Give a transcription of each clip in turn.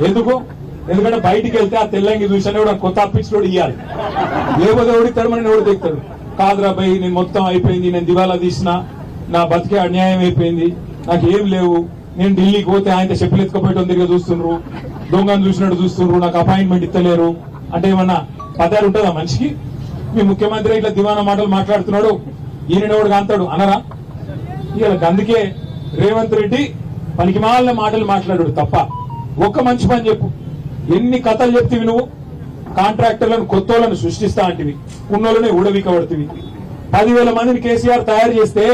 ఎందుకు? ఎందుకంటే బయటికి వెళ్తే ఆ తెల్లంగి చూసానే కూడా కొత్త అప్పించోడు ఇవ్వాలి, లేకపోతే ఓడిస్తాడు మనం ఎవడు దిగుతాడు. కాదురా భయ్ నేను మొత్తం అయిపోయింది, నేను దివాలా తీసిన, నా బతికే అన్యాయం అయిపోయింది, నాకు ఏం లేవు, నేను ఢిల్లీకి పోతే ఆయన చెప్పులు ఎత్తుకపోయటం తిరిగి చూస్తుండ్రు, దొంగను చూసినట్టు చూస్తుండ్రు, నాకు అపాయింట్మెంట్ ఇస్తలేరు అంటే ఏమన్నా పదాలు ఉంటుందా మనిషికి? మీ ముఖ్యమంత్రి ఇట్లా దివానా మాటలు మాట్లాడుతున్నాడు, ఈయనోడు కాంతాడు అనరా? ఇక అందుకే రేవంత్ రెడ్డి పనికిమాలిన మాటలు మాట్లాడాడు తప్ప ఒక్క మంచి పని చెప్పు. ఎన్ని కథలు చెప్తివి నువ్వు? కాంట్రాక్టర్లను కొత్తోళ్లను సృష్టిస్తా అంటివి, ఉన్నోళ్ళనే ఊడవికబడుతుంది. 10,000 మందిని కేసీఆర్ తయారు చేస్తే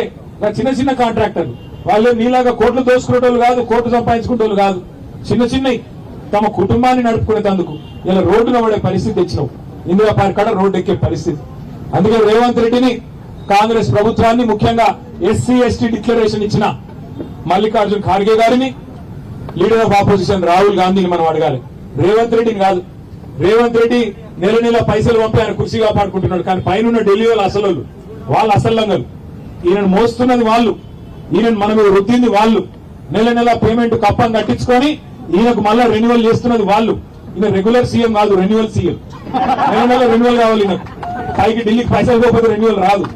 చిన్న చిన్న కాంట్రాక్టర్లు, వాళ్ళే నీలాగా కోట్లు దోసుకునేటోళ్ళు కాదు, కోట్లు సంపాదించుకునేటోళ్ళు కాదు, చిన్న చిన్నవి తమ కుటుంబాన్ని నడుపుకునేందుకు ఇలా రోడ్డున పడే పరిస్థితి తెచ్చినావు. ఇందిరా పార్క్ కాడ రోడ్డు ఎక్కే పరిస్థితి. అందుకే రేవంత్ రెడ్డిని, కాంగ్రెస్ ప్రభుత్వాన్ని, ముఖ్యంగా ఎస్సీ ఎస్టీ డిక్లరేషన్ ఇచ్చిన మల్లికార్జున్ ఖార్గే గారిని, లీడర్ ఆఫ్ ఆపోజిషన్ రాహుల్ గాంధీని మనం అడగాలి, రేవంత్ రెడ్డిని కాదు. రేవంత్ రెడ్డి నెల నెల పైసలు పంపి ఆయన కుర్చీ కాపాడుకుంటున్నాడు, కానీ పైన ఢిల్లీ వాళ్ళు అసలు వాళ్ళు అసలు ఈయనను మోస్తున్నది వాళ్ళు, ఈయనను మన మీద రుద్దింది వాళ్ళు, నెల నెల పేమెంట్ కప్పం కట్టించుకొని ఈయనకు మళ్ళా రెన్యువల్ చేస్తున్నది వాళ్ళు. ఈయన రెగ్యులర్ సీఎం కాదు, రెన్యువల్ సీఎం. నెల నెల రెన్యువల్ కావాలి ఈయనకు, పైకి ఢిల్లీకి పైసలు పోకపోతే రెన్యువల్ రాదు.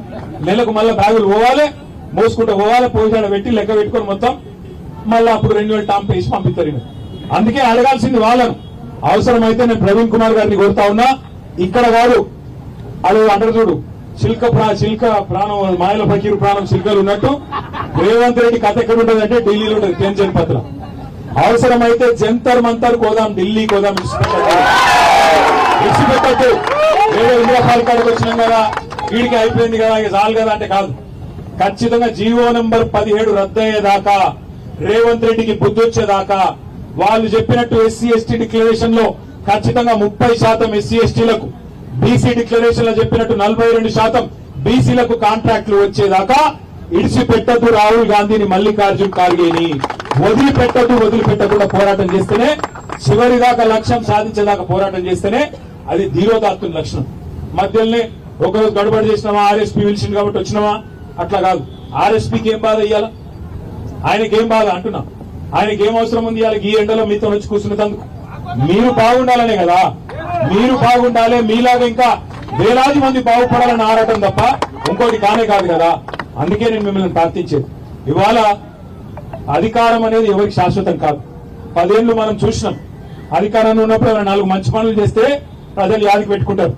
నెలకు మళ్ళా బ్యాగులు పోవాలి, మోసుకుంటూ పోవాలి, పోయిన పెట్టి లెక్క పెట్టుకొని మొత్తం మళ్ళీ అప్పుడు రెన్యువల్ టాంప్ వేసి పంపిస్తారు ఈయన. అందుకే అడగాల్సింది వాళ్ళను. అవసరమైతే నేను ప్రవీణ్ కుమార్ గారిని కోరుతా ఉన్నా, ఇక్కడ కాదు అది అంటారు చూడు, శిల్క ప్రాణం మాయల ఫకీరు ప్రాణం శిల్కలు ఉన్నట్టు రేవంత్ రెడ్డి కథ ఎక్కడ ఉంటుందంటే ఢిల్లీలో ఉంటుంది, టెన్షన్ పత్ర. అవసరమైతే జంతర్ మంతర్ కోదాం, ఢిల్లీ కోదాం, ఇచ్చిపెట్టద్దు. ఏదో ఇండియా పాలకాడికి వచ్చినాం కదా, వీడికి అయిపోయింది కదా, ఇక చాలు కదా అంటే కాదు. ఖచ్చితంగా జీవో నంబర్ 17 రద్దయ్యేదాకా, రేవంత్ రెడ్డికి బుద్ధి వచ్చేదాకా, వాళ్ళు చెప్పినట్టు ఎస్సీ ఎస్టీ డిక్లరేషన్ లో ఖచ్చితంగా 30% ఎస్సీ ఎస్టీలకు, బీసీ డిక్లరేషన్ లో చెప్పినట్టు 42% బీసీలకు కాంట్రాక్టులు వచ్చేదాకా ఇడిచిపెట్టద్దు. రాహుల్ గాంధీని, మల్లికార్జున్ ఖార్గేని వదిలిపెట్టకుండా పోరాటం చేస్తేనే, చివరిదాకా లక్ష్యం సాధించేదాకా పోరాటం చేస్తేనే అది ధీరోదాత్తుని లక్షణం. మధ్యలోనే ఒకరోజు గడబడి చేసినావా, ఆర్ఎస్పీ పిలిచింది కాబట్టి వచ్చినావా, అట్లా కాదు. ఆర్ఎస్పీకి ఏం బాధ ఇయ్యాల, ఆయనకేం బాధ అంటున్నా, ఆయనకేం అవసరం ఉంది ఇవాళ ఈ ఎండలో మీతో వచ్చి కూర్చునేందుకు? మీరు బాగుండాలనే కదా, మీరు బాగుండాలి, మీలాగా ఇంకా వేలాది మంది బాగుపడాలని ఆరాటం తప్ప ఇంకోటి కానే కాదు కదా. అందుకే నేను మిమ్మల్ని ప్రార్థించేది, ఇవాళ అధికారం అనేది ఎవరికి శాశ్వతం కాదు. 10 ఏళ్లు మనం చూసినాం, అధికారంలో ఉన్నప్పుడు 4 మంచి పనులు చేస్తే ప్రజలు యాదికి పెట్టుకుంటారు.